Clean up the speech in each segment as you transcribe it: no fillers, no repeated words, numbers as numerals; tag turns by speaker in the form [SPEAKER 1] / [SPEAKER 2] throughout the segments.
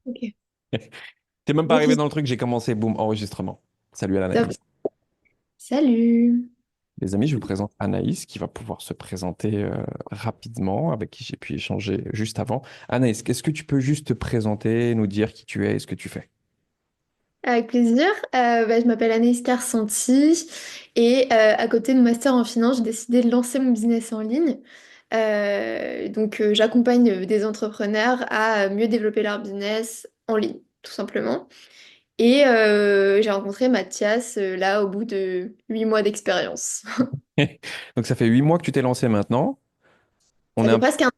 [SPEAKER 1] Ok.
[SPEAKER 2] T'es même pas
[SPEAKER 1] Ok,
[SPEAKER 2] arrivé dans le truc, j'ai commencé, boum, enregistrement. Salut à
[SPEAKER 1] top.
[SPEAKER 2] l'analyse.
[SPEAKER 1] Salut.
[SPEAKER 2] Les amis, je vous présente Anaïs qui va pouvoir se présenter rapidement, avec qui j'ai pu échanger juste avant. Anaïs, qu'est-ce que tu peux juste te présenter, nous dire qui tu es et ce que tu fais?
[SPEAKER 1] Avec plaisir. Je m'appelle Anaïs Carsanti et à côté de mon master en finance, j'ai décidé de lancer mon business en ligne. J'accompagne des entrepreneurs à mieux développer leur business en ligne, tout simplement. Et j'ai rencontré Mathias là au bout de 8 mois d'expérience.
[SPEAKER 2] Donc ça fait 8 mois que tu t'es lancé maintenant. On
[SPEAKER 1] Ça
[SPEAKER 2] est
[SPEAKER 1] fait
[SPEAKER 2] un,
[SPEAKER 1] presque un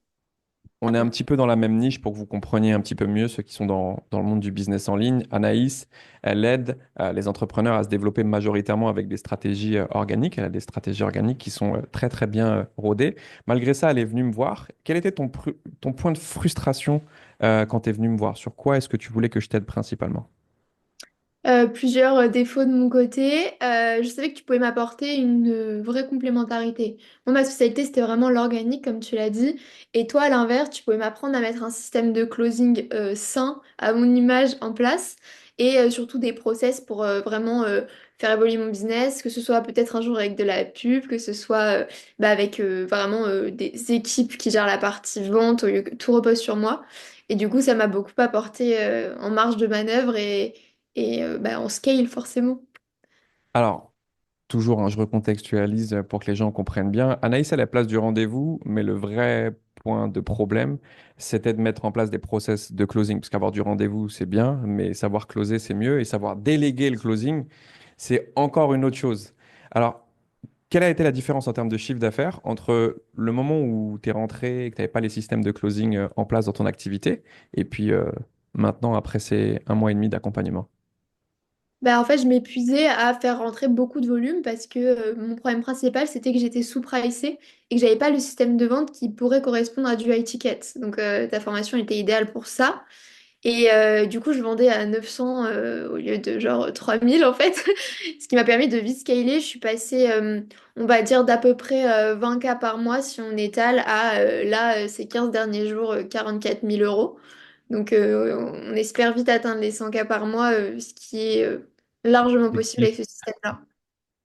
[SPEAKER 2] on est un petit peu dans la même niche pour que vous compreniez un petit peu mieux ceux qui sont dans le monde du business en ligne. Anaïs, elle aide les entrepreneurs à se développer majoritairement avec des stratégies organiques. Elle a des stratégies organiques qui sont très très bien rodées. Malgré ça, elle est venue me voir. Quel était ton point de frustration quand tu es venu me voir? Sur quoi est-ce que tu voulais que je t'aide principalement?
[SPEAKER 1] plusieurs défauts de mon côté. Je savais que tu pouvais m'apporter une vraie complémentarité. Moi, ma spécialité, c'était vraiment l'organique, comme tu l'as dit. Et toi, à l'inverse, tu pouvais m'apprendre à mettre un système de closing sain à mon image en place et surtout des process pour vraiment faire évoluer mon business, que ce soit peut-être un jour avec de la pub, que ce soit avec vraiment des équipes qui gèrent la partie vente au lieu que tout repose sur moi. Et du coup, ça m'a beaucoup apporté en marge de manœuvre et on scale forcément.
[SPEAKER 2] Alors, toujours, hein, je recontextualise pour que les gens comprennent bien. Anaïs a la place du rendez-vous, mais le vrai point de problème, c'était de mettre en place des process de closing. Parce qu'avoir du rendez-vous, c'est bien, mais savoir closer, c'est mieux. Et savoir déléguer le closing, c'est encore une autre chose. Alors, quelle a été la différence en termes de chiffre d'affaires entre le moment où tu es rentré et que tu n'avais pas les systèmes de closing en place dans ton activité, et puis maintenant, après ces 1 mois et demi d'accompagnement?
[SPEAKER 1] En fait, je m'épuisais à faire rentrer beaucoup de volume parce que mon problème principal, c'était que j'étais sous-pricée et que j'avais pas le système de vente qui pourrait correspondre à du high ticket. Donc, ta formation était idéale pour ça. Et du coup, je vendais à 900 au lieu de genre 3000 en fait. Ce qui m'a permis de vite scaler. Je suis passée, on va dire, d'à peu près 20 k par mois si on étale à ces 15 derniers jours, 44 000 euros. Donc, on espère vite atteindre les 100 k par mois, ce qui est largement possible avec ce système-là.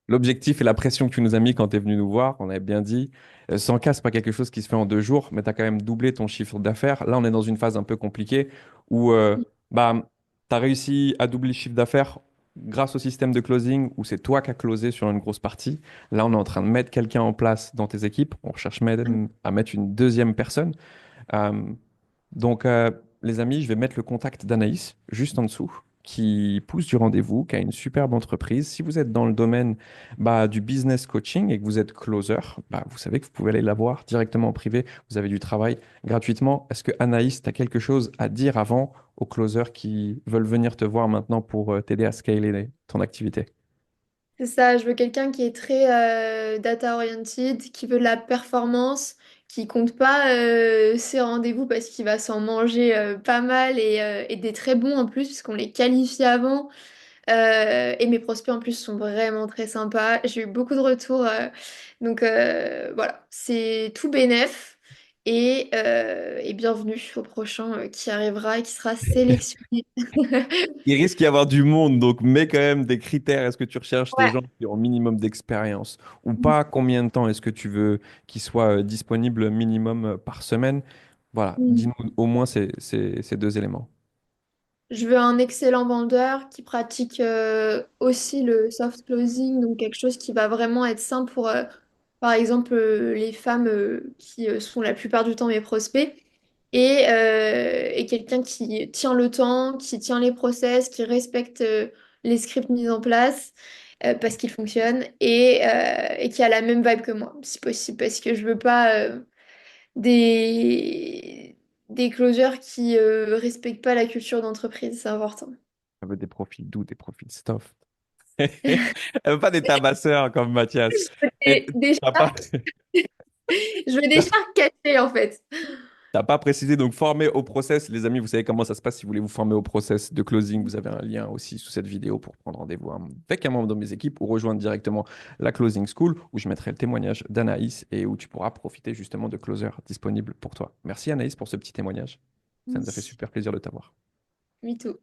[SPEAKER 2] L'objectif et la pression que tu nous as mis quand tu es venu nous voir, on avait bien dit, 100K, c'est pas quelque chose qui se fait en 2 jours, mais tu as quand même doublé ton chiffre d'affaires. Là, on est dans une phase un peu compliquée où tu as réussi à doubler le chiffre d'affaires grâce au système de closing où c'est toi qui as closé sur une grosse partie. Là, on est en train de mettre quelqu'un en place dans tes équipes. On recherche même à mettre une deuxième personne. Euh, donc, les amis, je vais mettre le contact d'Anaïs juste en dessous, qui pousse du rendez-vous, qui a une superbe entreprise. Si vous êtes dans le domaine du business coaching et que vous êtes closer, vous savez que vous pouvez aller la voir directement en privé. Vous avez du travail gratuitement. Est-ce que Anaïs, tu as quelque chose à dire avant aux closers qui veulent venir te voir maintenant pour t'aider à scaler ton activité?
[SPEAKER 1] C'est ça, je veux quelqu'un qui est très data-oriented, qui veut de la performance, qui compte pas ses rendez-vous parce qu'il va s'en manger pas mal et des très bons en plus, puisqu'on les qualifie avant. Et mes prospects en plus sont vraiment très sympas. J'ai eu beaucoup de retours. Voilà, c'est tout bénef. Et bienvenue au prochain qui arrivera et qui sera sélectionné.
[SPEAKER 2] Il risque d'y avoir du monde, donc mets quand même des critères. Est-ce que tu recherches des
[SPEAKER 1] Ouais.
[SPEAKER 2] gens qui ont un minimum d'expérience ou pas? Combien de temps est-ce que tu veux qu'ils soient disponibles minimum par semaine? Voilà, dis-nous au moins ces deux éléments.
[SPEAKER 1] Je veux un excellent vendeur qui pratique aussi le soft closing, donc quelque chose qui va vraiment être simple pour, par exemple, les femmes qui sont la plupart du temps mes prospects, et quelqu'un qui tient le temps, qui tient les process, qui respecte les scripts mis en place parce qu'ils fonctionnent, et qui a la même vibe que moi, si possible, parce que je veux pas des, des closers qui respectent pas la culture d'entreprise, c'est important.
[SPEAKER 2] Elle veut des profils doux, des profils soft. Elle veut pas des tabasseurs comme Mathias. Et
[SPEAKER 1] Des
[SPEAKER 2] t'as pas,
[SPEAKER 1] sharks, je veux des sharks cachés en fait.
[SPEAKER 2] t'as pas précisé, donc formé au process, les amis, vous savez comment ça se passe si vous voulez vous former au process de closing. Vous avez un lien aussi sous cette vidéo pour prendre rendez-vous avec un membre de mes équipes ou rejoindre directement la Closing School où je mettrai le témoignage d'Anaïs et où tu pourras profiter justement de closers disponibles pour toi. Merci Anaïs pour ce petit témoignage. Ça nous a fait
[SPEAKER 1] Oui.
[SPEAKER 2] super plaisir de t'avoir.
[SPEAKER 1] me too.